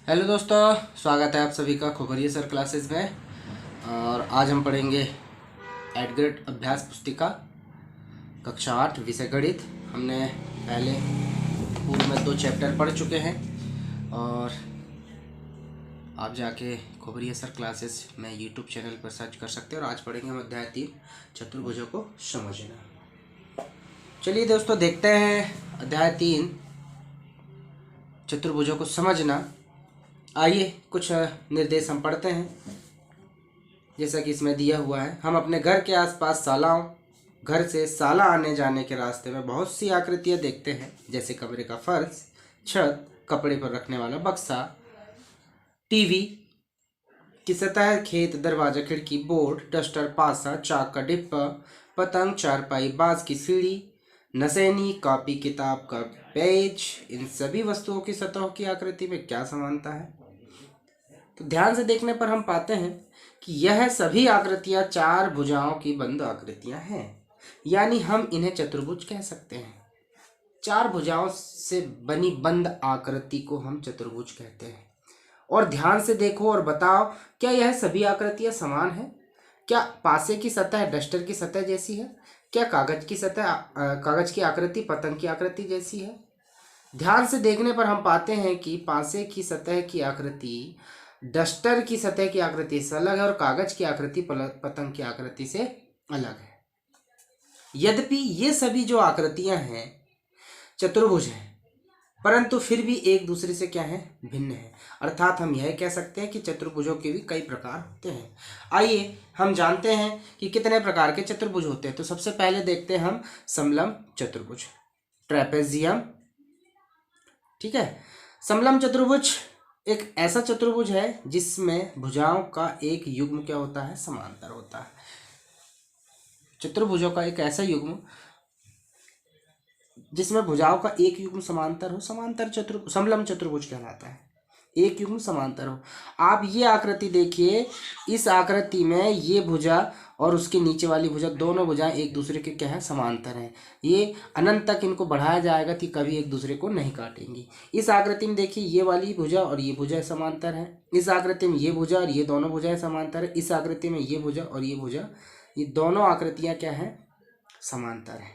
Hello दोस्तों, स्वागत है आप सभी का खोबरिया सर क्लासेस में। और आज हम पढ़ेंगे 8th ग्रेड अभ्यास पुस्तिका कक्षा 8 विषय गणित। हमने पहले पूर्व में 2 चैप्टर पढ़ चुके हैं और आप जाके खोबरिया सर क्लासेस में यूट्यूब चैनल पर सर्च कर सकते हैं। और आज पढ़ेंगे हम अध्याय 3 चतुर्भुजों को समझना। चलिए दोस्तों, देखते हैं अध्याय 3 चतुर्भुजों को समझना। आइए कुछ निर्देश हम पढ़ते हैं जैसा कि इसमें दिया हुआ है। हम अपने घर के आसपास शालाओं, घर से शाला आने जाने के रास्ते में बहुत सी आकृतियां देखते हैं, जैसे कमरे का फर्श, छत, कपड़े पर रखने वाला बक्सा, टीवी की सतह, खेत, दरवाजा, खिड़की, बोर्ड, डस्टर, पासा, चाक का डिब्बा, पतंग, चारपाई, बांस की सीढ़ी, नसैनी, कॉपी, किताब का पेज। इन सभी वस्तुओं की सतहों की आकृति में क्या समानता है? तो ध्यान से देखने पर हम पाते हैं कि यह सभी आकृतियां 4 भुजाओं की बंद आकृतियां हैं, यानी हम इन्हें चतुर्भुज कह सकते हैं। 4 भुजाओं से बनी बंद आकृति को हम चतुर्भुज कहते हैं। और ध्यान से देखो और बताओ, क्या यह सभी आकृतियां समान हैं? क्या पासे की सतह डस्टर की सतह जैसी है? क्या कागज की आकृति पतंग की आकृति जैसी है? ध्यान से देखने पर हम पाते हैं कि पासे की सतह की आकृति डस्टर की सतह की आकृति से अलग है और कागज की आकृति पतंग की आकृति से अलग है। यद्यपि ये सभी जो आकृतियां हैं चतुर्भुज हैं, परंतु फिर भी एक दूसरे से क्या है? भिन्न है। अर्थात हम यह कह सकते हैं कि चतुर्भुजों के भी कई प्रकार होते हैं। आइए हम जानते हैं कि कितने प्रकार के चतुर्भुज होते हैं। तो सबसे पहले देखते हैं हम समलंब चतुर्भुज, ट्रेपेजियम। ठीक है, समलंब चतुर्भुज एक ऐसा चतुर्भुज है जिसमें भुजाओं का एक युग्म क्या होता है? समांतर होता है। चतुर्भुजों का एक ऐसा युग्म जिसमें भुजाओं का एक युग्म समांतर हो, समलंब चतुर्भुज कहलाता है। एक युग्म समांतर हो। आप ये आकृति देखिए, इस आकृति में ये भुजा और उसके नीचे वाली भुजा, दोनों भुजाएं एक दूसरे के क्या है? समांतर हैं। ये अनंत तक इनको बढ़ाया जाएगा कि कभी एक दूसरे को नहीं काटेंगी। इस आकृति में देखिए, ये वाली भुजा और ये भुजा समांतर है। इस आकृति में ये भुजा और ये दोनों भुजाएं समांतर है। इस आकृति में ये भुजा और ये भुजा, ये दोनों आकृतियां क्या है? समांतर है।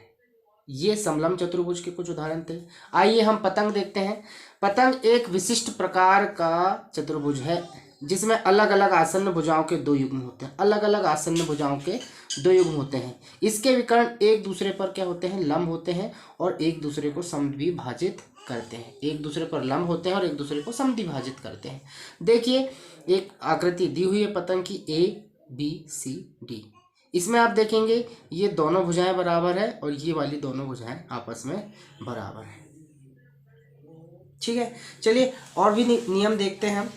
ये समलंब चतुर्भुज के कुछ उदाहरण थे। आइए हम पतंग देखते हैं। पतंग एक विशिष्ट प्रकार का चतुर्भुज है जिसमें अलग अलग आसन्न भुजाओं के 2 युग्म होते हैं। अलग अलग आसन्न भुजाओं के 2 युग्म होते हैं। इसके विकर्ण एक दूसरे पर क्या होते हैं? लंब होते हैं और एक दूसरे को समद्विभाजित करते हैं। एक दूसरे पर लंब होते हैं और एक दूसरे को समद्विभाजित करते हैं। देखिए, एक आकृति दी हुई है पतंग की, ABCD। इसमें आप देखेंगे ये दोनों भुजाएं बराबर है और ये वाली दोनों भुजाएं आपस में बराबर है। ठीक है, चलिए और भी नियम देखते हैं हम।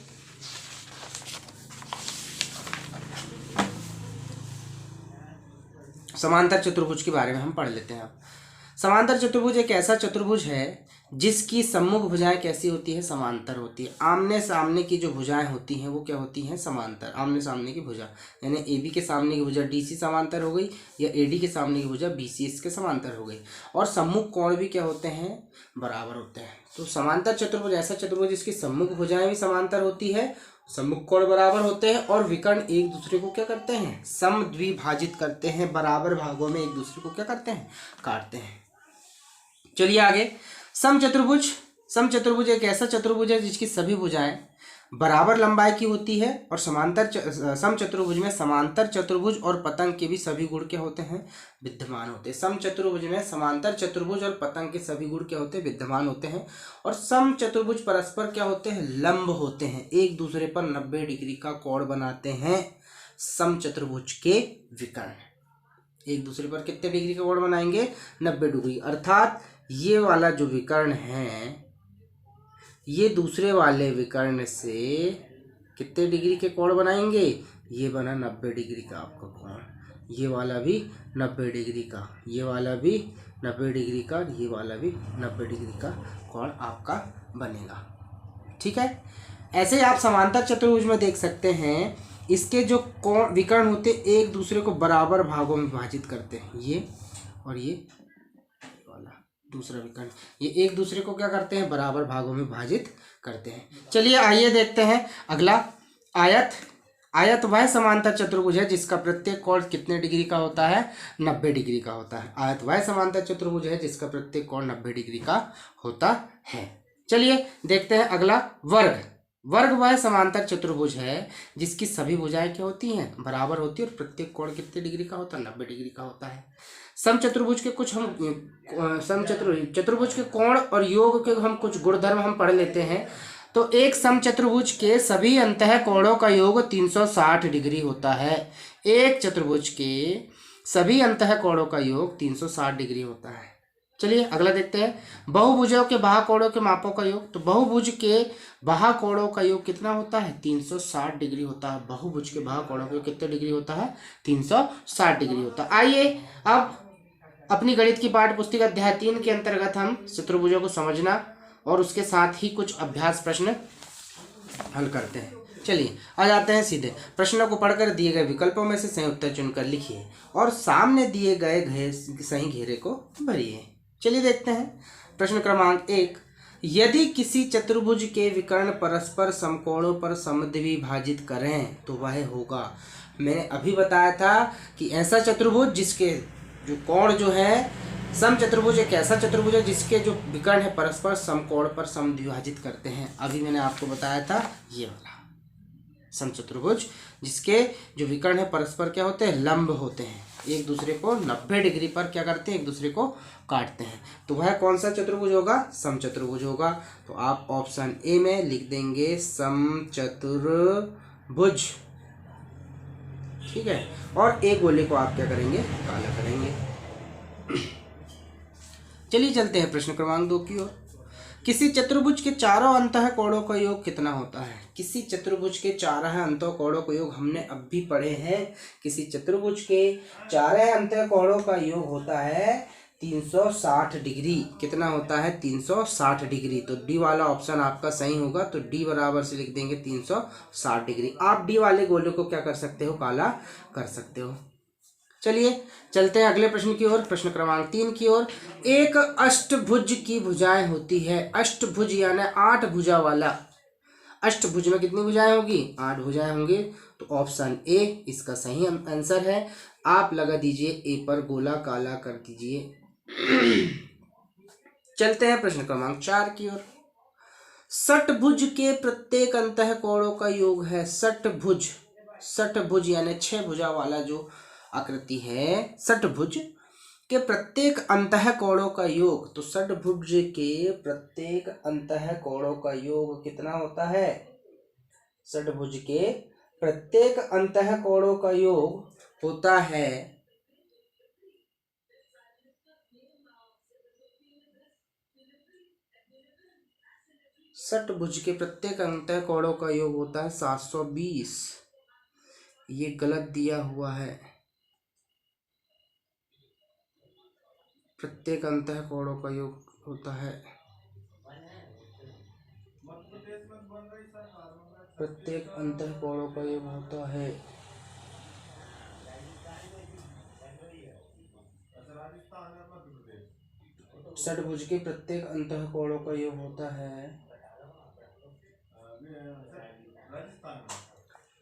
समांतर चतुर्भुज के बारे में हम पढ़ लेते हैं अब। समांतर चतुर्भुज एक ऐसा चतुर्भुज है जिसकी सम्मुख भुजाएं कैसी होती है? समांतर होती है। आमने सामने की जो भुजाएं होती हैं वो क्या होती हैं? समांतर। आमने सामने की भुजा, यानी AB के सामने की भुजा DC समांतर हो गई, या AD के सामने की भुजा BC इसके समांतर हो गई। और सम्मुख कोण भी क्या होते हैं? बराबर होते हैं। तो समांतर चतुर्भुज ऐसा चतुर्भुज जिसकी सम्मुख भुजाएं भी समांतर होती है, सम्मुख कोण बराबर होते हैं और विकर्ण एक दूसरे को क्या करते हैं? समद्विभाजित करते हैं। बराबर भागों में एक दूसरे को क्या करते हैं? काटते हैं। चलिए आगे, समचतुर्भुज। समचतुर्भुज एक ऐसा चतुर्भुज है जिसकी सभी भुजाएं बराबर लंबाई की होती है और समचतुर्भुज में समांतर चतुर्भुज और पतंग के भी सभी गुण क्या होते हैं? विद्यमान होते हैं। समचतुर्भुज में समांतर चतुर्भुज और पतंग के सभी गुण क्या होते हैं? विद्यमान होते हैं। और समचतुर्भुज परस्पर क्या होते हैं? लंब होते हैं। एक दूसरे पर 90 डिग्री का कोण बनाते हैं। समचतुर्भुज के विकर्ण एक दूसरे पर कितने डिग्री का कोण बनाएंगे? 90 डिग्री। अर्थात ये वाला जो विकर्ण है ये दूसरे वाले विकर्ण से कितने डिग्री के कोण बनाएंगे? ये बना 90 डिग्री का आपका कोण। ये वाला भी 90 डिग्री का, ये वाला भी 90 डिग्री का, ये वाला भी 90 डिग्री का कोण आपका बनेगा। ठीक है, ऐसे आप समांतर चतुर्भुज में देख सकते हैं, इसके जो कोण विकर्ण होते एक दूसरे को बराबर भागों में विभाजित करते हैं। ये और ये वाला दूसरा विकर्ण, ये एक दूसरे को क्या करते हैं, बराबर भागों में विभाजित करते हैं। चलिए आइए देखते हैं अगला। आयत। आयत वह समांतर चतुर्भुज है जिसका प्रत्येक कोण कितने डिग्री का होता है, 90 डिग्री का होता है। आयत वह समांतर चतुर्भुज है जिसका प्रत्येक कोण 90 डिग्री का होता है। चलिए देखते हैं अगला। वर्ग। वर्ग वह समांतर चतुर्भुज है जिसकी सभी भुजाएं क्या होती हैं, बराबर होती है और प्रत्येक कोण कितने डिग्री का होता है, 90 डिग्री का होता है। समचतुर्भुज के कुछ हम चतुर्भुज के कोण और योग के हम कुछ गुणधर्म हम पढ़ लेते हैं। तो एक समचतुर्भुज के सभी अंतः कोणों का योग 360 डिग्री होता है। एक चतुर्भुज के सभी अंतः कोणों का योग 360 डिग्री होता है। चलिए अगला देखते हैं। बहुभुजों के बाह्य कोणों के मापों का योग। तो बहुभुज के बाह्य कोणों का योग कितना होता है, 360 डिग्री होता है। बहुभुज के बाह्य कोणों का योग कितने डिग्री होता है, 360 डिग्री होता है। आइए अब अपनी गणित की पाठ्य पुस्तिका अध्याय 3 के अंतर्गत हम चतुर्भुजों को समझना और उसके साथ ही कुछ अभ्यास प्रश्न हल करते हैं। चलिए आ जाते हैं सीधे। प्रश्नों को पढ़कर दिए गए विकल्पों में से सही उत्तर चुनकर लिखिए और सामने दिए गए सही घेरे को भरिए। चलिए देखते हैं। प्रश्न क्रमांक 1। यदि किसी चतुर्भुज के विकर्ण परस्पर समकोणों पर समद्विभाजित करें तो वह होगा। मैंने अभी बताया था कि ऐसा चतुर्भुज जिसके जो कोण जो है, समचतुर्भुज एक ऐसा चतुर्भुज है जिसके जो विकर्ण है परस्पर समकोण पर समद्विभाजित करते हैं। अभी मैंने आपको बताया था ये वाला समचतुर्भुज जिसके जो विकर्ण है परस्पर क्या होते हैं, लंब होते हैं, एक दूसरे को 90 डिग्री पर क्या करते हैं, एक दूसरे को काटते हैं। तो वह कौन सा चतुर्भुज होगा, समचतुर्भुज होगा। तो आप ऑप्शन ए में लिख देंगे समचतुर्भुज, ठीक है। और एक गोले को आप क्या करेंगे, काला करेंगे। चलिए चलते हैं प्रश्न क्रमांक 2 की ओर। किसी चतुर्भुज के चारों अंतः कोणों का योग कितना होता है। किसी चतुर्भुज के चारों अंतः कोणों का योग हमने अब भी पढ़े हैं। किसी चतुर्भुज के चारों अंतः कोणों का योग होता है 360 डिग्री। कितना होता है, 360 डिग्री। तो डी वाला ऑप्शन आपका सही होगा। तो डी बराबर से लिख देंगे 360 डिग्री। आप डी वाले गोले को क्या कर सकते हो, काला कर सकते हो। चलिए चलते हैं अगले प्रश्न की ओर। प्रश्न क्रमांक 3 की ओर। एक अष्टभुज की भुजाएं होती है। अष्टभुज यानी 8 भुजा वाला। अष्टभुज में कितनी भुजाएं होगी, 8 भुजाएं होंगी। तो ऑप्शन ए इसका सही आंसर है। आप लगा दीजिए ए पर गोला काला कर दीजिए। चलते हैं प्रश्न क्रमांक 4 की ओर। षटभुज के प्रत्येक अंतः कोणों का योग है। षटभुज, षटभुज यानी 6 भुजा वाला जो आकृति है, षटभुज के प्रत्येक अंतः कोणों का योग। तो षटभुज के प्रत्येक अंतः कोणों का योग कितना होता है, षटभुज के प्रत्येक अंतः कोणों का योग होता है षटभुज के प्रत्येक अंतः कोणों का योग होता है 720। ये गलत दिया हुआ है। प्रत्येक अंतः कोणों का योग होता है, प्रत्येक अंतः कोणों का योग होता है षटभुज के प्रत्येक अंतः कोणों का योग होता है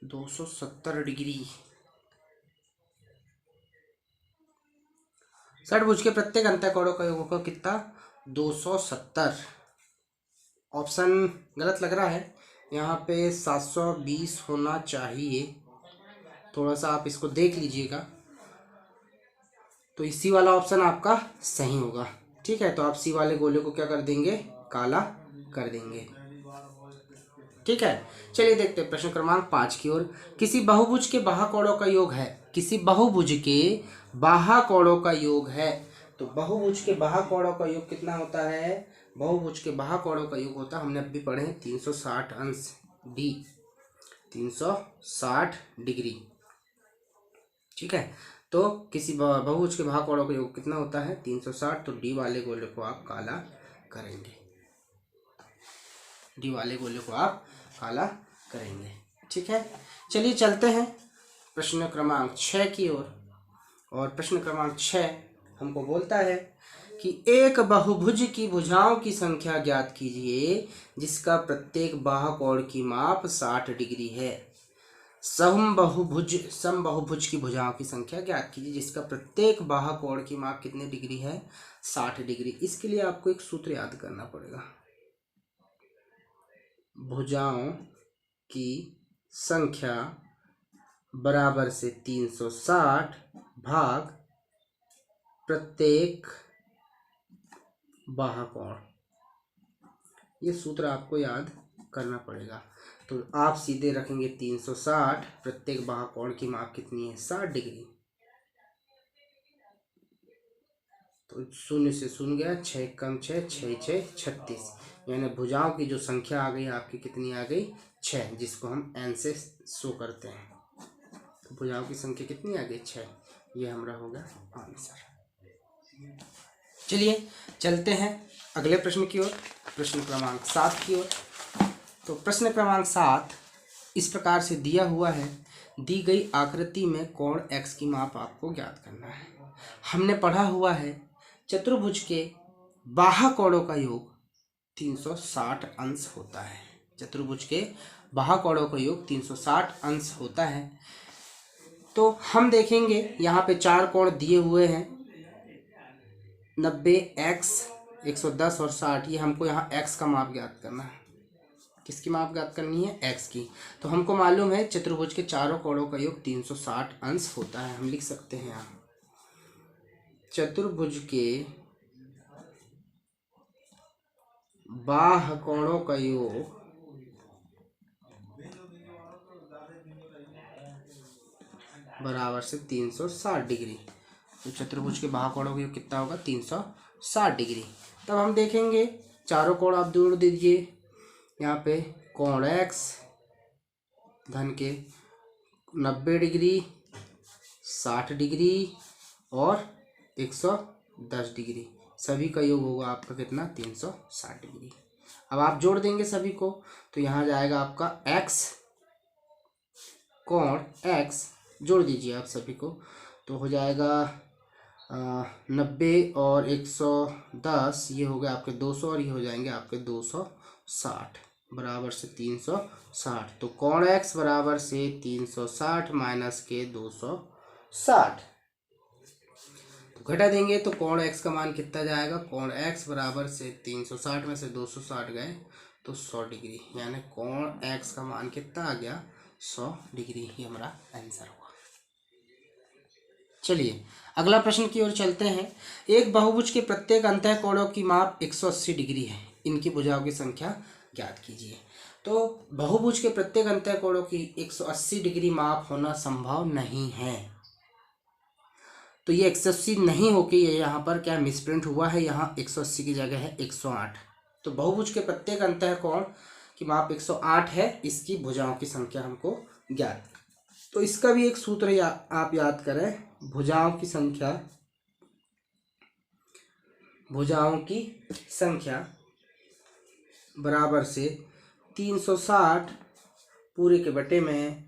270 डिग्री। षटभुज के प्रत्येक अंतः कोणों का योग होगा कितना, 270। ऑप्शन गलत लग रहा है, यहाँ पे 720 होना चाहिए। थोड़ा सा आप इसको देख लीजिएगा। तो इसी वाला ऑप्शन आपका सही होगा, ठीक है। तो आप सी वाले गोले को क्या कर देंगे, काला कर देंगे, ठीक है। चलिए देखते हैं प्रश्न क्रमांक 5 की ओर। किसी बहुभुज के बाह्य कोणों का योग है। किसी बहुभुज के बाह्य कोणों का योग है। तो बहुभुज के बाह्य कोणों का योग कितना होता है, बहुभुज के बाह्य कोणों का योग होता है, हमने अभी पढ़े 360 अंश, डी 360 डिग्री, ठीक है। तो किसी बहुभुज के बाह्य कोणों का योग कितना होता है, 360। तो डी वाले गोले को आप काला करेंगे, डी वाले गोले को आप काला करेंगे, ठीक है। चलिए चलते हैं प्रश्न क्रमांक 6 की ओर। और प्रश्न क्रमांक 6 हमको बोलता है कि एक बहुभुज की भुजाओं की संख्या ज्ञात कीजिए जिसका प्रत्येक बाहु कोण की माप 60 डिग्री है। समबाहुभुज की भुजाओं की संख्या ज्ञात कीजिए जिसका प्रत्येक बाहु कोण की माप कितने डिग्री है? 60 डिग्री। इसके लिए आपको एक सूत्र याद करना पड़ेगा। भुजाओं की संख्या बराबर से 360 भाग प्रत्येक बाहु कोण। ये सूत्र आपको याद करना पड़ेगा। तो आप सीधे रखेंगे 360, प्रत्येक बाहु कोण की माप कितनी है? 60 डिग्री। तो शून्य से शून्य गया, 6 कम 6, 6 6 36, यानी भुजाओं की जो संख्या आ गई आपकी कितनी आ गई? 6, जिसको हम n से शो करते हैं। तो भुजाओं की संख्या कितनी आ गई? 6। ये हमारा हो गया आंसर। चलिए चलते हैं अगले प्रश्न की ओर, प्रश्न क्रमांक 7 की ओर। तो प्रश्न क्रमांक 7 इस प्रकार से दिया हुआ है। दी गई आकृति में कोण x की माप आपको ज्ञात करना है। हमने पढ़ा हुआ है चतुर्भुज के बाहु कोणों का योग 360 अंश होता है। चतुर्भुज के बाहु कोणों का योग 360 अंश होता है। तो हम देखेंगे यहाँ पे 4 कोण दिए हुए हैं, 90, x, 110 और 60। ये हमको यहाँ x का माप ज्ञात करना है। किसकी माप ज्ञात करनी है? x की। तो हमको मालूम है चतुर्भुज के चारों कोणों का योग 360 अंश होता है। हम लिख सकते हैं यहाँ चतुर्भुज के बाहु कोणों का योग बराबर से 360 डिग्री। तो चतुर्भुज के बाहु कोणों का योग कितना होगा? 360 डिग्री। तब हम देखेंगे चारों कोण आप जोड़ दीजिए। यहाँ पे कोण x धन के 90 डिग्री, 60 डिग्री और 110 डिग्री, सभी का योग होगा आपका कितना? 360 डिग्री। अब आप जोड़ देंगे सभी को, तो यहाँ जाएगा आपका x, कोण x जोड़ दीजिए आप सभी को, तो हो जाएगा 90 और 110, ये हो गया आपके 200 और ये हो जाएंगे आपके 260 बराबर से 360। तो कोण x बराबर से 360 माइनस के 260। तो घटा देंगे तो कोण x का मान कितना जाएगा? कोण x बराबर से 360 में से 260 गए तो 100 डिग्री, यानी कोण x का मान कितना आ गया? 100 डिग्री। ये हमारा आंसर हुआ। चलिए अगला प्रश्न की ओर चलते हैं। एक बहुभुज के प्रत्येक अंतः कोणों की माप 180 डिग्री है। इनकी भुजाओं की संख्या ज्ञात कीजिए। तो बहुभुज के प्रत्येक अंतः कोणों की 180 डिग्री माप होना संभव नहीं है। तो ये 180 नहीं होके ये यहाँ पर क्या मिसप्रिंट हुआ है? यहाँ 180 की जगह है 108। तो बहुभुज के प्रत्येक अंतः कोण की माप 108 है। इसकी भुजाओं की संख्या हमको ज्ञात। तो इसका भी एक सूत्र आप याद करें। भुजाओं की संख्या बराबर से 360 पूरे के बटे में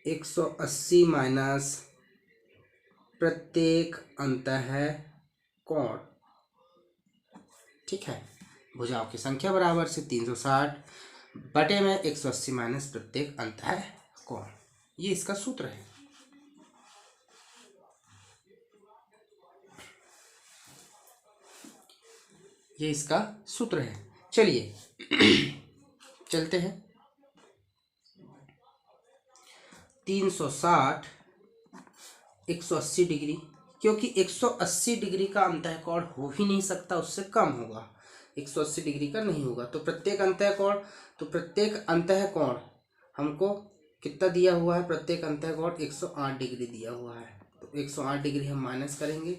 180 माइनस प्रत्येक अंतः कोण। ठीक है, भुजाओं की संख्या बराबर से 360 बटे में 180 माइनस प्रत्येक अंतः कोण। ये इसका सूत्र है। ये इसका सूत्र है। चलिए चलते हैं। 360 180 डिग्री, क्योंकि 180 डिग्री का अंतः कोण हो ही नहीं सकता, उससे कम होगा। 180 डिग्री का नहीं होगा। तो प्रत्येक अंतः कोण, तो प्रत्येक अंतः कोण हमको कितना दिया हुआ है? प्रत्येक अंतः कोण 108 डिग्री दिया हुआ है। तो 108 डिग्री हम माइनस करेंगे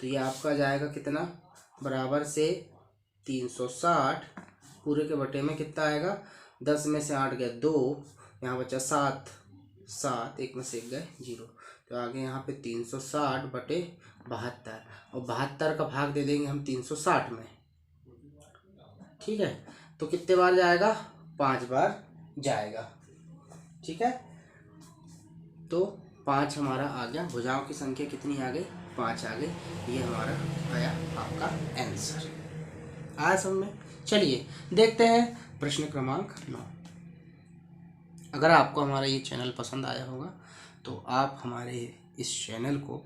तो ये आपका जाएगा कितना? बराबर से 360 पूरे के बटे में कितना आएगा? 10 में से 8 गए 2, यहाँ बचा 7, 7 एक में से 1 गए 0। तो आगे यहाँ पे 360 बटे 72, और 72 का भाग दे देंगे हम 360 में। ठीक है, तो कितने बार जाएगा? 5 बार जाएगा। ठीक है, तो 5 हमारा आ गया। भुजाओं की संख्या कितनी आ गई? 5 आ गई। ये हमारा आया आपका आंसर। आया समझ में? चलिए देखते हैं प्रश्न क्रमांक 9। अगर आपको हमारा ये चैनल पसंद आया होगा तो आप हमारे इस चैनल को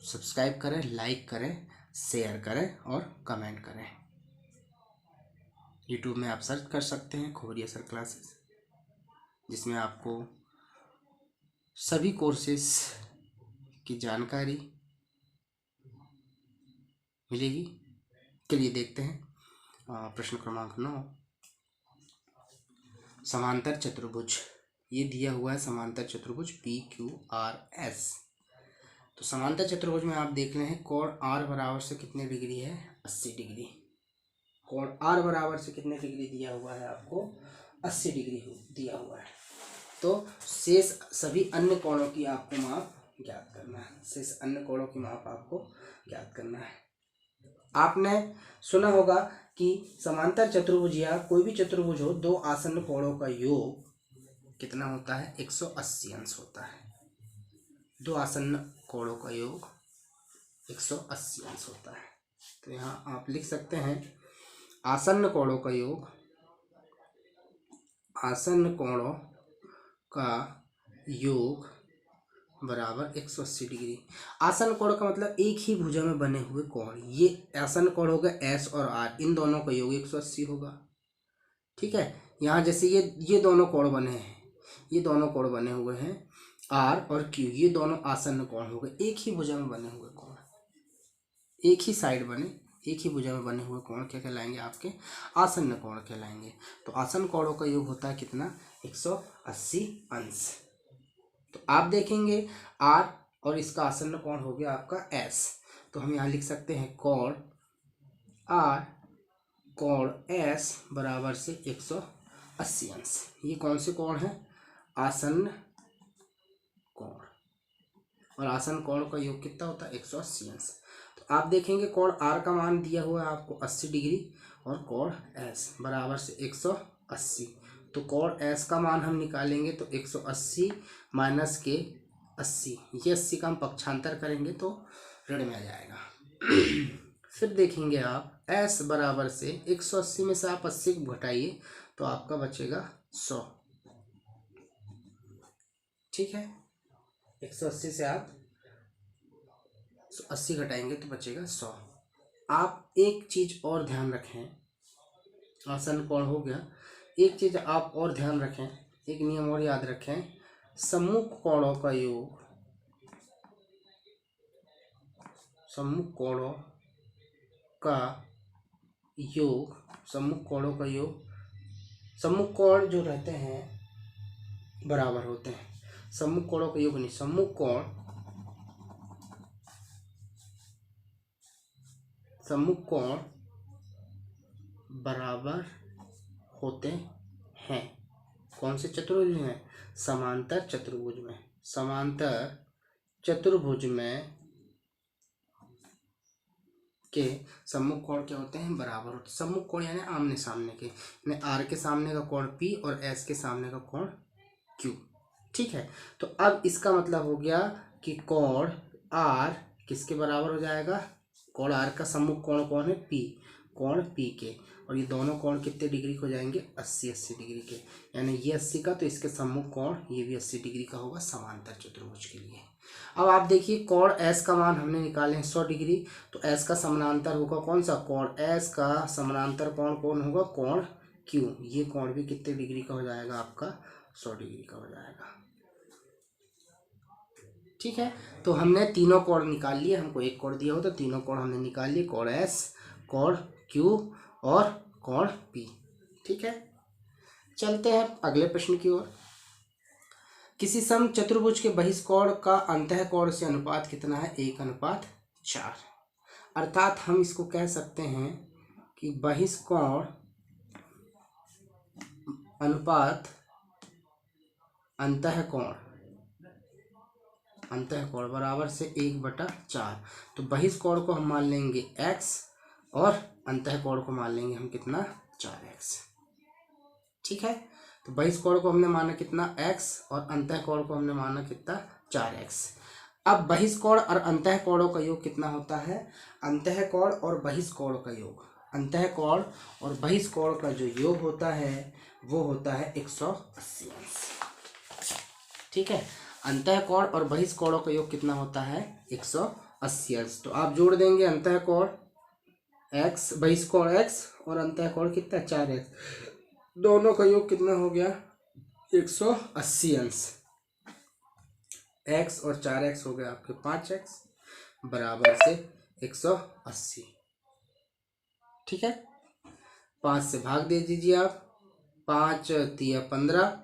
सब्सक्राइब करें, लाइक करें, शेयर करें और कमेंट करें। यूट्यूब में आप सर्च कर सकते हैं खोबरिया सर क्लासेस, जिसमें आपको सभी कोर्सेस की जानकारी मिलेगी। चलिए देखते हैं प्रश्न क्रमांक 9। समांतर चतुर्भुज, ये दिया हुआ है समांतर चतुर्भुज PQRS। तो समांतर चतुर्भुज में आप देख रहे हैं कोण R बराबर से कितने डिग्री है? 80 डिग्री। कोण R बराबर से कितने डिग्री दिया हुआ है आपको? 80 डिग्री दिया हुआ है। तो शेष सभी अन्य कोणों की आपको माप ज्ञात करना है। शेष अन्य कोणों की माप आपको ज्ञात करना है। आपने सुना होगा कि समांतर चतुर्भुज या कोई भी चतुर्भुज हो, दो आसन्न कोणों का योग कितना होता है? 180 अंश होता है। दो आसन्न कोणों का योग 180 अंश होता है। तो यहाँ आप लिख सकते हैं आसन्न कोणों का योग, आसन्न कोणों का योग बराबर 180 डिग्री। आसन्न कोण का मतलब एक ही भुजा में बने हुए कोण। ये आसन्न कोण होगा S और R, इन दोनों का योग 180 होगा। ठीक है, यहाँ जैसे ये दोनों कोण बने हैं, ये दोनों कोण बने हुए हैं R और Q, ये दोनों आसन्न कोण हो गए। एक ही भुजा में बने हुए कोण, एक ही साइड बने, एक ही भुजा में बने हुए कोण क्या कहलाएंगे? आपके आसन्न कोण कहलाएंगे। तो आसन्न कोणों का योग होता है कितना? 180 अंश। तो आप देखेंगे R और इसका आसन्न कोण हो गया आपका S। तो हम यहाँ लिख सकते हैं कोण R कोण S बराबर से 180 अंश। ये कौन से कोण है? आसन्न कोण। और आसन्न कोण का योग कितना होता है? 180 अंश। तो आप देखेंगे कोण R का मान दिया हुआ है आपको 80 डिग्री और कोण S बराबर से 180। तो कोण S का मान हम निकालेंगे तो 180 माइनस के 80, ये 80 का हम पक्षांतर करेंगे तो ऋण में आ जाएगा। फिर देखेंगे आप S बराबर से 180 में से आप 80 को घटाइए तो आपका बचेगा 100। ठीक है, 180 से आप 80 घटाएंगे तो बचेगा 100। आप एक चीज और ध्यान रखें, आसन्न कोण हो गया। एक चीज आप और ध्यान रखें, एक नियम और याद रखें, सम्मुख कोणों का योग, सम्मुख कोणों का योग, सम्मुख कोणों का योग, सम्मुख कोण जो रहते हैं बराबर होते हैं। सम्मुख कोणों का योग नहीं, सम्मुख कोण, सम्मुख कोण बराबर होते हैं। कौन से चतुर्भुज में? समांतर चतुर्भुज में। समांतर चतुर्भुज में के सम्मुख कोण क्या होते हैं? बराबर होते हैं। सम्मुख कोण यानी आमने सामने के, यानी R के सामने का कोण P और S के सामने का कोण Q। ठीक है, तो अब इसका मतलब हो गया कि कोण R किसके बराबर हो जाएगा? कोण R का सम्मुख कोण कौन है? P, कोण P के। और ये दोनों कोण कितने डिग्री को जाएंगे? 80 डिग्री के। यानी ये 80 का, तो इसके सम्मुख कोण ये भी 80 डिग्री का होगा समांतर चतुर्भुज के लिए। अब आप देखिए कोण S का मान हमने निकाले हैं 100 डिग्री, तो S का समानांतर होगा कौन सा? कोण S का समानांतर कोण कौन होगा? कोण Q। ये कोण भी कितने डिग्री का हो जाएगा? आपका 100 डिग्री का हो जाएगा। ठीक है, तो हमने तीनों कोण निकाल लिए। हमको एक कोण दिया हो तो तीनों कोण हमने निकाल लिए, कोण S, कोण Q और कोण P। ठीक है, चलते हैं अगले प्रश्न की ओर। किसी सम चतुर्भुज के बहिष्कोण का अंतः कोण से अनुपात कितना है? 1:4। अर्थात हम इसको कह सकते हैं कि बहिष्कोण अनुपात अंतः कोण, अंतः कोण बराबर से 1/4। तो बहिष्कोण को हम मान लेंगे x और अंतः कोण को मान लेंगे हम कितना? 4x। ठीक है, तो बहिष्कोण को हमने माना कितना? x और अंतः कोण को हमने माना कितना? 4x। अब बहिष्कोण और अंतःकोणों का योग कितना होता है? अंतःकोण और बहिष्कोण का योग, अंतःकोण और बहिष्कोण का जो योग होता है वो होता है 180 अंश। ठीक है, अंतःकोण और बहिष्कोणों का योग कितना होता है? 180 अंश। तो आप जोड़ देंगे अंतःकोण x, बहिष्कोण x और अंतःकोण कितना 4x, दोनों का योग कितना हो गया? 180 अंश। x और 4x हो गया आपके 5x बराबर से 180। ठीक है, 5 से भाग दे दीजिए आप, 5 तिया 15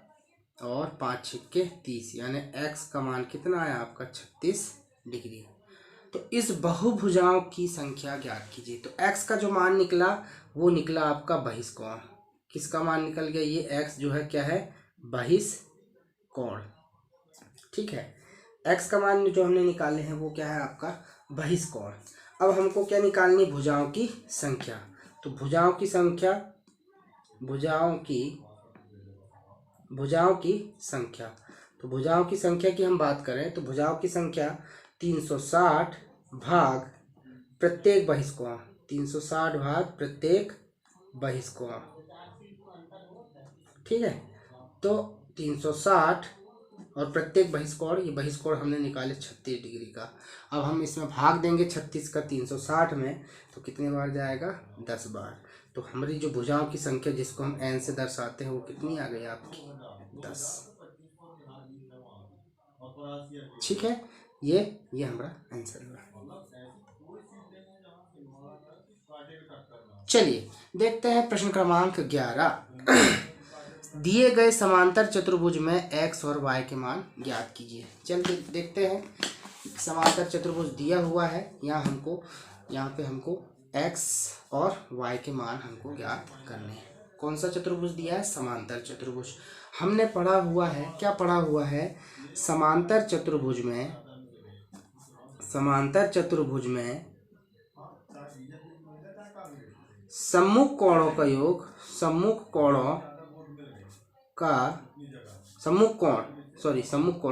और 5 छिक्के 30, यानी x का मान कितना आया आपका? 36 डिग्री। तो इस बहुभुजाओं की संख्या ज्ञात कीजिए। तो x का जो मान निकला वो निकला आपका बहिष्कोण। किसका मान निकल गया? ये x जो है क्या है? बहिष्कोण। ठीक है, x का मान जो हमने निकाले हैं वो क्या है आपका? बहिष्कोण। अब हमको क्या निकालनी? भुजाओं की संख्या। तो भुजाओं की संख्या, भुजाओं की संख्या, तो भुजाओं की संख्या की हम बात करें तो भुजाओं की संख्या 360 भाग प्रत्येक बहिष्कोण, 360 भाग प्रत्येक बहिष्कोण। ठीक है, तो 360 और प्रत्येक बहिष्कोण, ये बहिष्कोण हमने निकाले 36 डिग्री का। अब हम इसमें भाग देंगे 36 का 360 में, तो कितने बार जाएगा? 10 बार। तो हमारी जो भुजाओं की संख्या जिसको हम n से दर्शाते हैं वो कितनी आ गई आपकी? 10। ठीक है, ये हमारा आंसर है। चलिए देखते हैं प्रश्न क्रमांक 11। दिए गए समांतर चतुर्भुज में x और y के मान ज्ञात कीजिए। चलिए देखते हैं। समांतर चतुर्भुज दिया हुआ है, यहाँ पे हमको x और y के मान हमको ज्ञात करने हैं। कौन सा चतुर्भुज दिया है? समांतर चतुर्भुज। हमने पढ़ा हुआ है, क्या पढ़ा हुआ है? समांतर चतुर्भुज में सम्मुख कोणों का योग, सम्मुख कोण,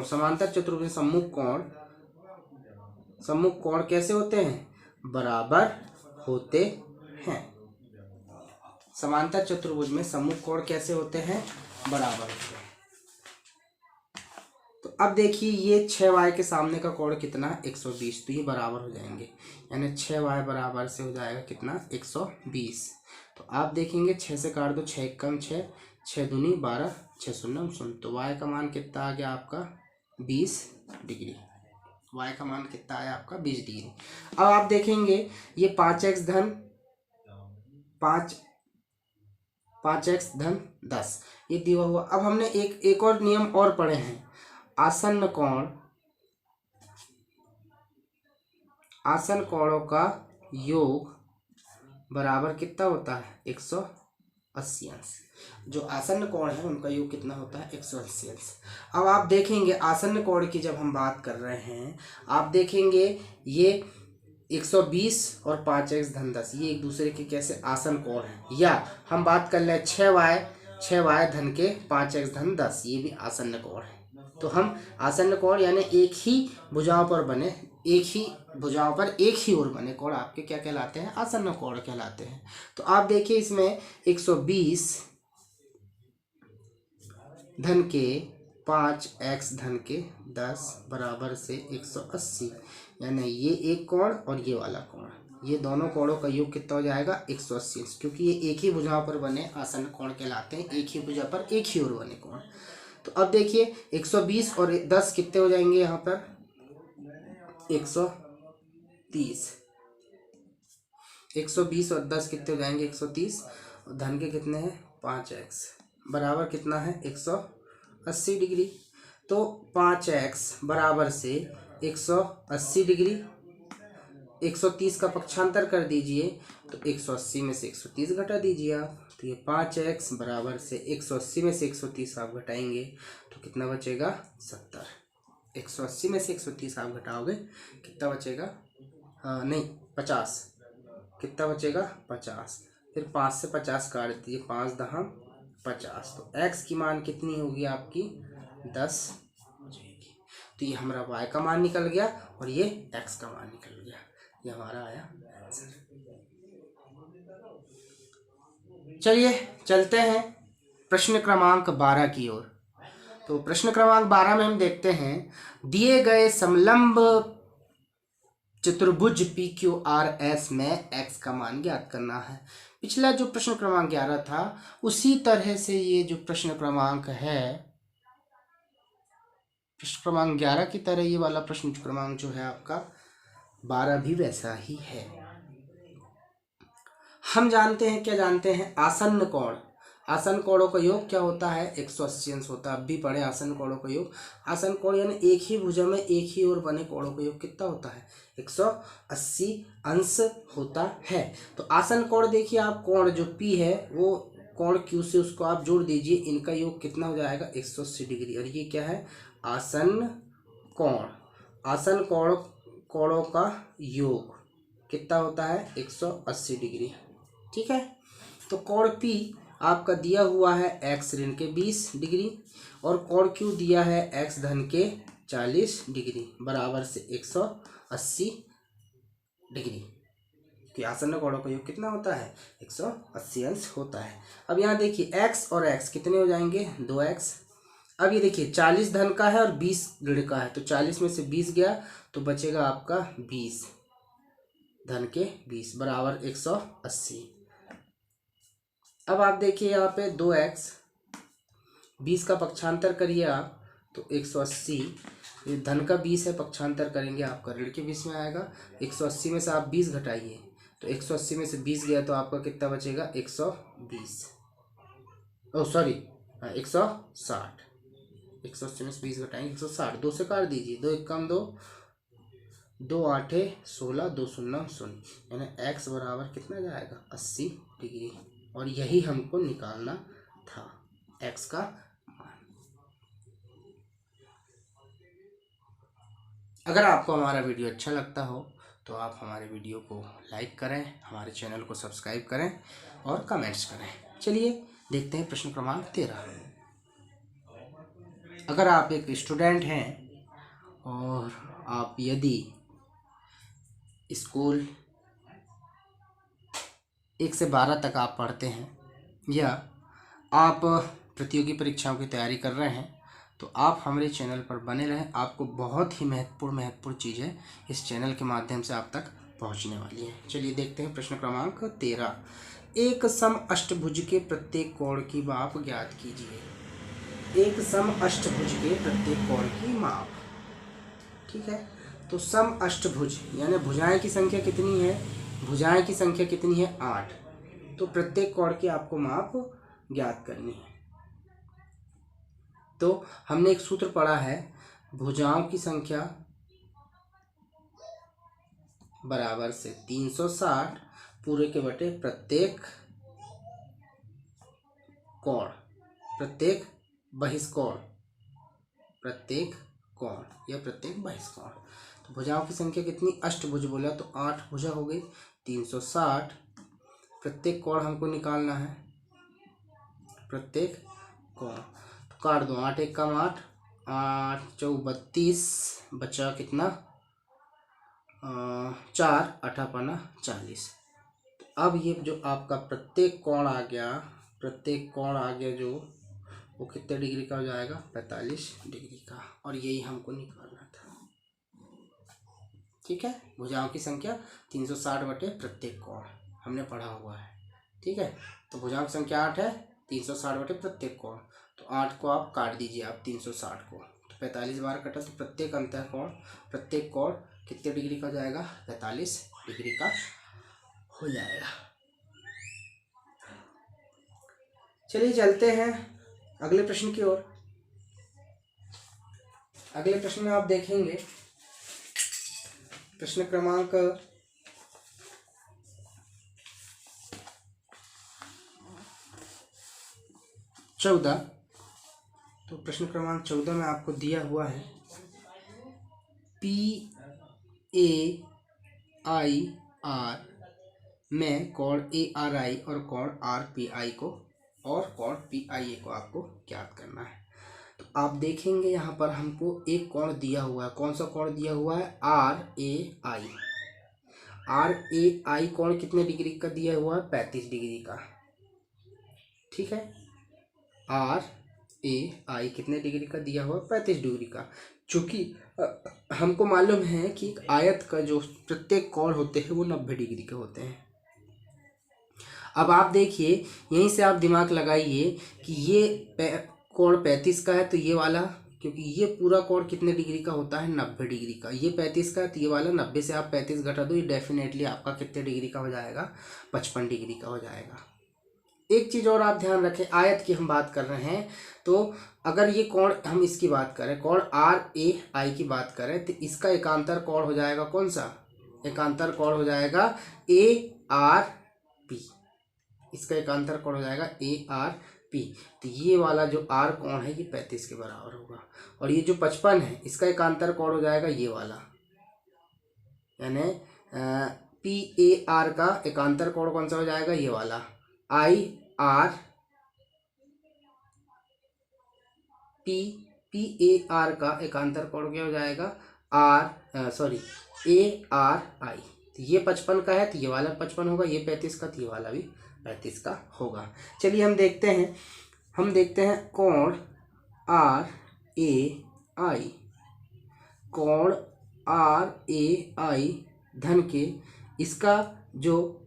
समांतर चतुर्भुज में सम्मुख कोण कैसे होते हैं? बराबर होते हैं। समांतर चतुर्भुज में सम्मुख कोण कैसे होते हैं? बराबर होते हैं। तो अब देखिए ये 6y के सामने का कोण कितना? 120। तो ये बराबर हो जाएंगे, यानी 6y बराबर से हो जाएगा कितना? 120। तो आप देखेंगे 6 से काट दो, 6 कम 6, 6 दूनी 12, 6 शून्य शून्य। तो y का मान कितना आ गया आपका? 20 डिग्री। y का मान कितना आया आपका? 20 डिग्री। अब आप देखेंगे ये 5x धन 10 ये दिया हुआ। अब हमने एक और नियम और पढ़े हैं। आसन्न कोणों का योग बराबर कितना होता है? 180 अंश। जो आसन्न कोण है उनका योग कितना होता है? 180 अंश। अब आप देखेंगे आसन्न कोण की जब हम बात कर रहे हैं, आप देखेंगे ये 120 और 5x धन 10 ये एक दूसरे के कैसे आसन्न कोण है। या हम बात कर ले 6y धन के 5x धन 10 ये भी आसन्न कोण है। तो हम आसन्न कोण यानी एक ही भुजाओं पर एक ही ओर बने कोण आपके क्या कहलाते हैं? आसन्न कोण कहलाते हैं। तो आप देखिए इसमें 120 धन के 5x धन के 10 बराबर से 180, यानी ये एक कोण और ये वाला कोण, ये दोनों कोणों का योग कितना हो जाएगा? 180, क्योंकि ये एक ही भुजा पर बने आसन्न कोण कहलाते हैं, एक ही भुजा पर एक ही ओर बने कोण। तो अब देखिए 120 और 10 कितने हो जाएंगे? यहाँ पर 130। 120 और 10 कितने हो जाएंगे? 130। और धन के कितने हैं? 5x बराबर कितना है? 180 डिग्री। तो 5x बराबर से 180 डिग्री। 130 का पक्षांतर कर दीजिए, तो 180 में से 130 घटा दीजिए आप। तो ये 5x बराबर से 180 में से 130 आप घटाएंगे तो कितना बचेगा? 70। 180 में से 130 आप घटाओगे कितना बचेगा? नहीं 50। कितना बचेगा? 50। फिर 5 से 50 काट दीजिए, 5 दहम 50। तो x की मान कितनी होगी आपकी? 10 हो जाएगी। तो तो ये हमारा y का मान निकल गया और ये x का मान निकल गया। ये हमारा आया आंसर। चलिए चलते हैं प्रश्न क्रमांक 12 की ओर। तो प्रश्न क्रमांक 12 में हम देखते हैं दिए गए समलंब चतुर्भुज PQRS में x का मान ज्ञात करना है। पिछला जो प्रश्न क्रमांक 11 था उसी तरह से ये जो प्रश्न क्रमांक है, प्रश्न क्रमांक 11 की तरह ये वाला प्रश्न क्रमांक जो है आपका 12 भी वैसा ही है। हम जानते हैं, क्या जानते हैं, आसन्न कोण। आसन्न कोणों का योग क्या होता है, 180 अंश होता है। अब भी पढ़े आसन्न कोणों का योग। आसन्न कोण यानी एक ही भुजा में एक ही ओर बने कोणों का योग कितना होता है, 180 अंश होता है। तो आसन्न कोण देखिए आप, कोण जो P है वो कोण Q से उसको आप जोड़ दीजिए, इनका योग कितना हो जाएगा, 180 डिग्री। और ये क्या है, आसन्न कोण। आसन्न कोणों का योग कितना होता है, 180 डिग्री। ठीक है। तो कोण P आपका दिया हुआ है x ऋण के 20 डिग्री और कोण Q दिया है x धन के 40 डिग्री बराबर से 180 डिग्री। कि आसन्न कोणों का योग कितना होता है, 180 अंश होता है। अब यहाँ देखिए x और x कितने हो जाएंगे, 2x। अब ये देखिए 40 धन का है और 20 ऋण का है, तो 40 में से 20 गया तो बचेगा आपका 20 धन के 20 बराबर 180। अब आप देखिए यहाँ पे 2x, 20 का पक्षांतर करिए आप तो 180, ये धन का 20 है, पक्षांतर करेंगे आपका ऋण के 20 में आएगा। 180 में से आप 20 घटाइए तो 180 में से 20 गया तो आपका कितना बचेगा, 120, ओ सॉरी 160। 180 में से 20 घटाएंगे 160, 2 से काट दीजिए, 2 एक कम 2, 2 आठे 16, 2 शून्य 0, यानी x बराबर कितना जाएगा, 80 डिग्री। और यही हमको निकालना था, x का मान। अगर आपको हमारा वीडियो अच्छा लगता हो तो आप हमारे वीडियो को लाइक करें, हमारे चैनल को सब्सक्राइब करें और कमेंट्स करें। चलिए देखते हैं प्रश्न क्रमांक 13। अगर आप एक स्टूडेंट हैं और आप यदि स्कूल 1 से 12 तक आप पढ़ते हैं या आप प्रतियोगी परीक्षाओं की तैयारी कर रहे हैं तो आप हमारे चैनल पर बने रहें। आपको बहुत ही महत्वपूर्ण चीज़ें इस चैनल के माध्यम से आप तक पहुंचने वाली है। चलिए देखते हैं प्रश्न क्रमांक 13। एक सम अष्टभुज के प्रत्येक कोण की माप ज्ञात कीजिए। एक सम अष्टभुज के प्रत्येक कोण की माप। ठीक है, तो सम अष्टभुज यानी भुजाएं की संख्या कितनी है, भुजाएं की संख्या कितनी है, 8। तो प्रत्येक कोण की आपको माप ज्ञात करनी है। तो हमने एक सूत्र पढ़ा है, भुजाओं की संख्या बराबर से 360 पूरे के बटे प्रत्येक कोण, प्रत्येक बहिष्कोण, प्रत्येक कोण या प्रत्येक बहिष्कोण। तो भुजाओं की संख्या कितनी, अष्टभुज बोला तो 8 भुजा हो गई, 360 प्रत्येक कोण हमको निकालना है, प्रत्येक कोण। तो काट दो, 8 एक कम 8, 8 चौ 32, बचा कितना 4, 8 पना 40। तो अब ये जो आपका प्रत्येक कोण आ गया, प्रत्येक कोण आ गया जो वो कितने डिग्री का हो जाएगा, 45 डिग्री का। और यही हमको निकालना था। ठीक है, भुजाओं की संख्या 360 बटे प्रत्येक कोण हमने पढ़ा हुआ है। ठीक है, तो भुजाओं की संख्या 8 है, 360 बटे प्रत्येक कोण। तो 8 को आप काट दीजिए आप 360 को, तो 45 बार कटा तो प्रत्येक अंतः कोण, प्रत्येक कोण कितने डिग्री का हो जाएगा, 45 डिग्री का हो जाएगा। चलिए चलते हैं अगले प्रश्न की ओर। अगले प्रश्न में आप देखेंगे प्रश्न क्रमांक 14। तो प्रश्न क्रमांक 14 में आपको दिया हुआ है PAIR में कोण ARI और कोण RPI को और कोण PIA को आपको ज्ञात करना है। तो आप देखेंगे यहाँ पर हमको एक कोण दिया हुआ है। कौन सा कोण दिया हुआ है? R A I. R A आई कोण कितने डिग्री का दिया हुआ है? 35 डिग्री का। ठीक है, आर ए आई कितने डिग्री का दिया हुआ? 35 डिग्री का। चूंकि हमको मालूम है कि एक आयत का जो प्रत्येक कोण होते हैं वो 90 डिग्री के होते हैं। अब आप देखिए, यहीं से आप दिमाग लगाइए कि ये कोण 35 का है, तो ये वाला, क्योंकि ये पूरा कोण कितने डिग्री का होता है? 90 डिग्री का। ये 35 का है तो ये वाला 90 से आप 35 घटा दो, ये डेफिनेटली आपका कितने डिग्री का हो जाएगा? 55 डिग्री का हो जाएगा। एक चीज़ और आप ध्यान रखें, आयत की हम बात कर रहे हैं, तो अगर ये कोण, हम इसकी बात करें, कोण आर ए आई की बात करें, तो इसका एकांतर कोण हो जाएगा कौन सा? एकांतर कोण हो जाएगा ए आर पी। इसका एकांतर कोण हो जाएगा ए आर पी। तो ये वाला जो आर कोण है ये 35 के बराबर होगा, और ये जो 55 है इसका एकांतर कोण हो जाएगा ये वाला, यानी पी ए आर का एकांतर कोण कौन सा हो जाएगा? ये वाला। I R P, P A R का एकांतर कोण क्या हो जाएगा? ए आर आई। तो ये 55 का है तो ये वाला 55 होगा, ये 35 का तो ये वाला भी 35 का होगा। चलिए हम देखते हैं कोण आर ए आई। कोण आर ए आई धन के, इसका जो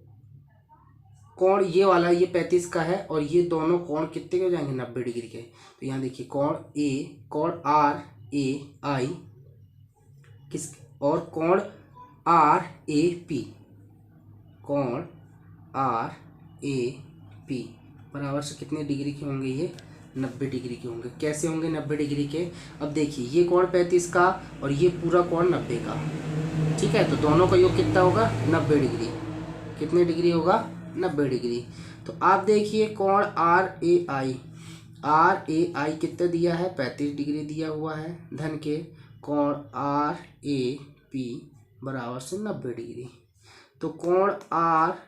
कोण ये वाला, ये 35 का है, और ये दोनों कोण कितने के हो जाएंगे? 90 डिग्री के। तो यहाँ देखिए, कोण आर ए आई किस, और कोण आर ए पी, कोण आर ए पी बराबर से कितने डिग्री के होंगे? ये 90 डिग्री के होंगे। कैसे होंगे 90 डिग्री के? अब देखिए, ये कोण 35 का और ये पूरा कोण 90 का। ठीक है, तो दोनों का योग कितना होगा? 90 डिग्री। कितने डिग्री होगा? 90 डिग्री। तो आप देखिए, कोण आर ए आई कितना दिया है? 35 डिग्री दिया हुआ है, धन के कोण आर ए पी बराबर से 90 डिग्री। तो कोण आर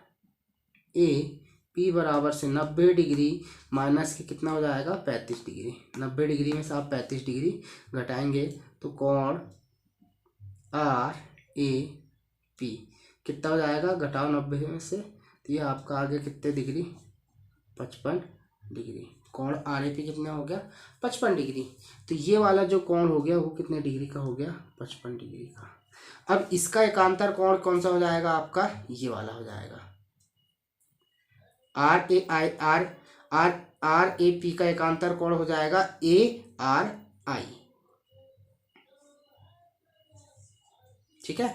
ए पी बराबर से 90 डिग्री माइनस के कितना हो जाएगा? 35 डिग्री। 90 डिग्री में से आप 35 डिग्री घटाएंगे तो कोण आर ए पी कितना हो जाएगा? घटाओ 90 में से, तो ये आपका आ गया कितने डिग्री? 55 डिग्री। कोण आर ए पी कितना हो गया? 55 डिग्री। तो ये वाला जो कोण हो गया वो कितने डिग्री का हो गया? 55 डिग्री का। अब इसका एकांतर कोण कौन सा हो जाएगा आपका? ये वाला हो जाएगा। आर ए पी का एकांतर कोण हो जाएगा ए आर आई। ठीक है,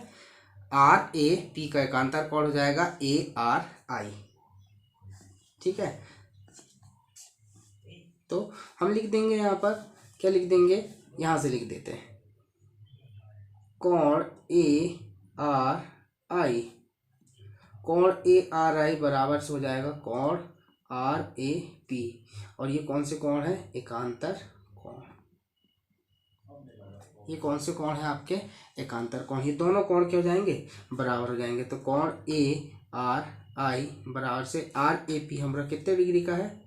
आर ए पी का एकांतर कोण हो जाएगा ए आर आई। ठीक है, तो हम लिख देंगे यहाँ पर, क्या लिख देंगे? यहाँ से लिख देते हैं, कोण ए आर आई, कोण ए आर आई बराबर से हो जाएगा कोण आर ए पी, और ये कौन से कोण है? एकांतर कोण। ये कौन से कोण है आपके? एकांतर कोण। ये दोनों कोण क्या हो जाएंगे? बराबर हो जाएंगे। तो कोण ए आर आई बराबर से आर ए पी हमारा कितने डिग्री का है?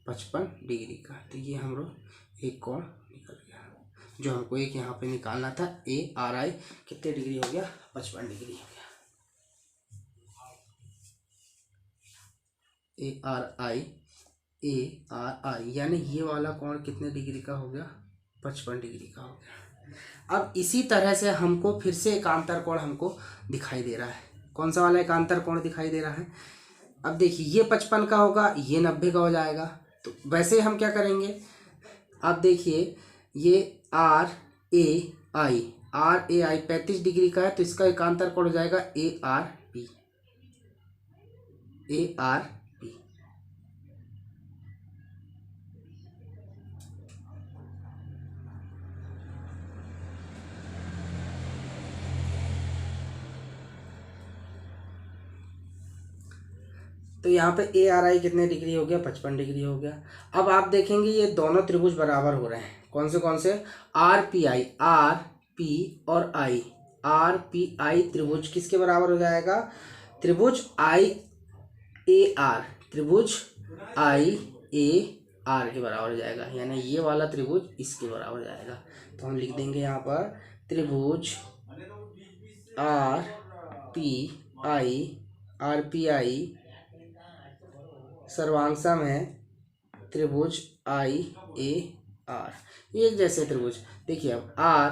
55 डिग्री का। तो ये हमारा एक कोण निकल गया, जो हमको एक यहाँ पे निकालना था। ए आर आई कितने डिग्री हो गया? 55 डिग्री हो गया। ए आर आई यानी ये वाला कोण कितने डिग्री का हो गया? 55 डिग्री का हो गया। अब इसी तरह से हमको फिर से एकांतर कोण हमको दिखाई दे रहा है। कौन सा वाला एकांतर कोण दिखाई दे रहा है? अब देखिए, ये 55 का होगा, ये 90 का हो जाएगा। तो वैसे हम क्या करेंगे? आप देखिए, ये आर ए आई 35 डिग्री का है, तो इसका एकांतर कोण हो जाएगा ए आर पी। तो यहाँ पे ए आर आई कितने डिग्री हो गया? 55 डिग्री हो गया। अब आप देखेंगे ये दोनों त्रिभुज बराबर हो रहे हैं। कौन से? आर पी और आई। आर पी आई त्रिभुज किसके बराबर हो जाएगा? त्रिभुज आई ए आर आर के बराबर हो जाएगा, यानी ये वाला त्रिभुज इसके बराबर हो जाएगा। तो हम लिख देंगे यहाँ पर त्रिभुज आर पी आई सर्वांगसम है त्रिभुज आई ए आर। एक जैसे त्रिभुज देखिए, अब आर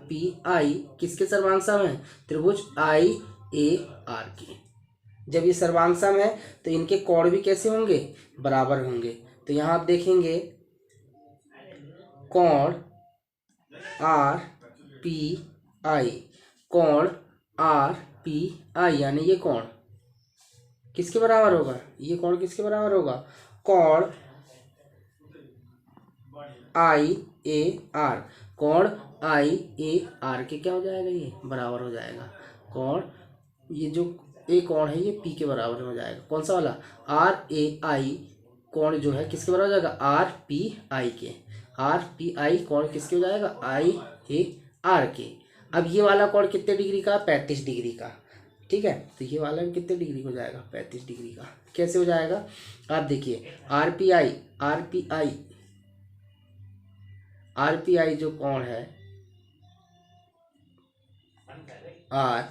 पी आई किसके सर्वांगसम है? त्रिभुज आई ए आर के। जब ये सर्वांगसम है तो इनके कोण भी कैसे होंगे? बराबर होंगे। तो यहाँ आप देखेंगे कोण आर पी आई, कोण आर पी आई, यानी ये कोण किसके बराबर होगा? ये कोण किसके बराबर होगा? कोण आई ए आर, कोण आई ए आर के क्या हो जाएगा? ये बराबर हो जाएगा। कोण, ये जो ए कोण है ये पी के बराबर हो जाएगा। कौन सा वाला? आर ए आई कोण जो है किसके बराबर हो जाएगा? आर पी आई के। आर पी आई कोण किसके हो जाएगा? आई ए आर के। अब ये वाला कोण कितने डिग्री का? 35 डिग्री का। ठीक है, तो ये वाला कितने डिग्री हो जाएगा? 35 डिग्री का। कैसे हो जाएगा? आप देखिए आर पी आई जो कोण है, आर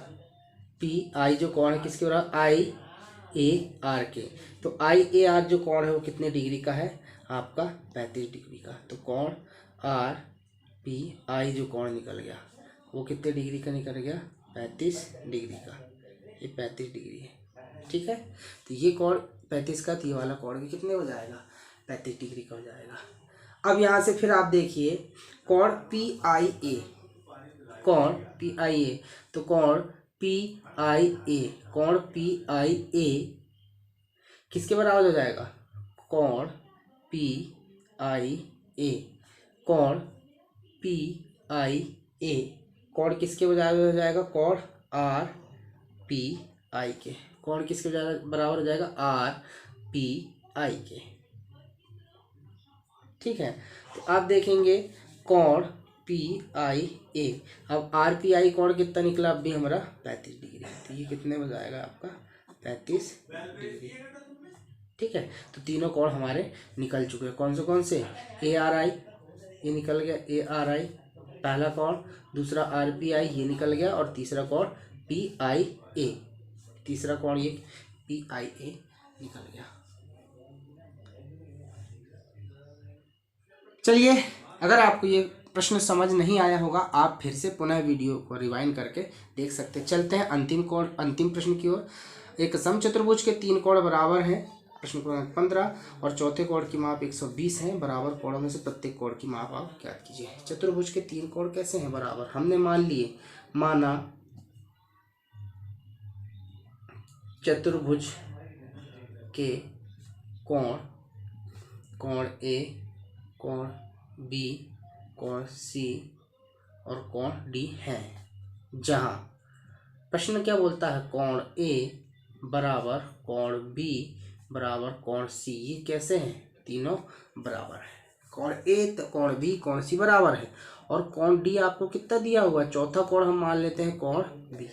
पी आई जो कोण है किसके बराबर? आई ए आर के। तो आई ए आर जो कोण है वो कितने डिग्री का है? आपका 35 डिग्री का। तो कोण आर पी आई जो कोण निकल गया वो कितने डिग्री का निकल गया? 35 डिग्री का। ये 35 डिग्री है। ठीक है, तो ये कोण 35 का, तो ये वाला कोण भी कितने हो जाएगा? 35 डिग्री का हो जाएगा। अब यहाँ से फिर आप देखिए कोण पी आई ए, कोण पी आई ए, तो कोण पी आई ए, कोण पी आई ए किसके बराबर हो जाएगा? कोण पी आई ए, कोण पी आई ए, कोण किसके बराबर हो जाएगा? कोण आर पी आई के। कोण किसके बराबर हो जाएगा? आर पी आई के। ठीक है, तो आप देखेंगे कोण पी आई ए। अब आर पी आई कोण कितना निकला? अब भी हमारा 35 डिग्री। तो ये कितने हो जाएगा आपका? 35 डिग्री। ठीक है, तो तीनों कोण हमारे निकल चुके हैं। कौन से? ए आर आई ये निकल गया, ए आर आई पहला कोण, दूसरा आर पी आई ये निकल गया, और तीसरा कोण पी आई ए, तीसरा कोण ये पी आई ए निकल गया। चलिए, अगर आपको ये प्रश्न समझ नहीं आया होगा आप फिर से पुनः वीडियो को रिवाइंड करके देख सकते हैं। चलते हैं अंतिम प्रश्न की ओर। एक समचतुर्भुज के 3 कोण बराबर हैं, प्रश्न क्रमांक 15, और चौथे कोण की माप 120 है। बराबर कोणों में से प्रत्येक कोण की माप आप ज्ञात कीजिए। चतुर्भुज के 3 कोण कैसे हैं बराबर? हमने माना चतुर्भुज के कोण ए, कोण बी, कोण सी और कोण डी हैं, जहां प्रश्न क्या बोलता है? कोण ए बराबर कोण बी बराबर कोण सी। ये कैसे हैं? तीनों बराबर है। कोण ए तो कोण बी कोण सी बराबर है, और कोण डी आपको कितना दिया हुआ है? चौथा कोण हम मान लेते हैं कोण बी।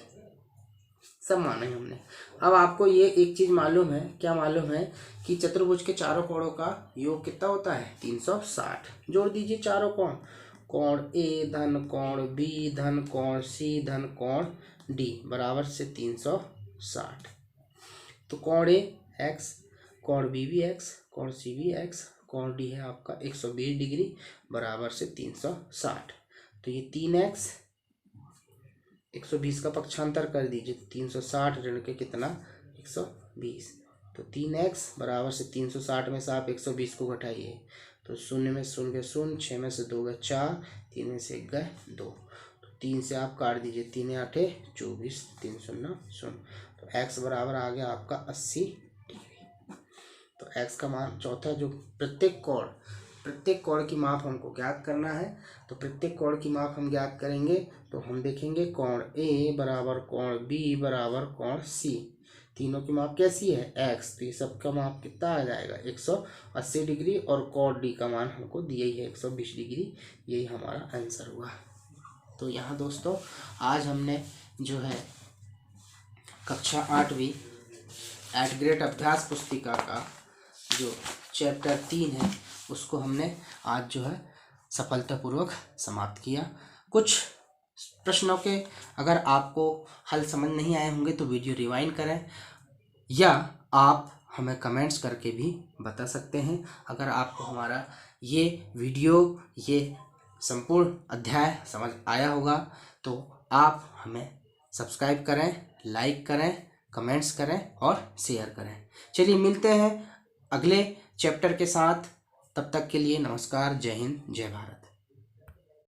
सब माने हमने। अब आपको ये एक चीज मालूम है, क्या मालूम है? कि चतुर्भुज के चारों कोणों का योग कितना होता है? 360। जोड़ दीजिए चारों कोण, कोण ए धन कोण बी धन कोण सी धन कोण डी बराबर से 360। तो कोण ए एक्स, कोण बी भी एक्स, कोण सी भी एक्स, कोण डी है आपका 120 डिग्री बराबर से 360। तो ये 3x 120 का पक्षांतर कर दीजिए, 360 ऋण के कितना? 120। तो 3x बराबर से 360 में से आप 120 को घटाइए, तो 0 में 0 गए 0, 6 में से 2 गए 4, 3 में से 1 गए 2, तो 3 से आप काट दीजिए, 3 8 24, 3 0 0। तो x बराबर आ गया आपका 80 डिग्री। तो x का मान चौथा, जो प्रत्येक कोण की माप हमको ज्ञात करना है। तो प्रत्येक कोण की माप हम ज्ञात करेंगे तो हम देखेंगे कोण ए बराबर कोण बी बराबर कोण सी, तीनों की माप कैसी है? x। तो ये सबका माप कितना आ जाएगा? 180 डिग्री, और कोण डी का मान हमको दिया ही है 120 डिग्री। यही हमारा आंसर हुआ। तो यहाँ दोस्तों आज हमने जो है कक्षा 8वीं 8th ग्रेड अभ्यास पुस्तिका का जो चैप्टर 3 है उसको हमने आज जो है सफलतापूर्वक समाप्त किया। कुछ प्रश्नों के अगर आपको हल समझ नहीं आए होंगे तो वीडियो रिवाइंड करें, या आप हमें कमेंट्स करके भी बता सकते हैं। अगर आपको हमारा ये वीडियो, ये संपूर्ण अध्याय समझ आया होगा तो आप हमें सब्सक्राइब करें, लाइक करें, कमेंट्स करें और शेयर करें। चलिए मिलते हैं अगले चैप्टर के साथ, तब तक के लिए नमस्कार, जय हिंद, जय भारत।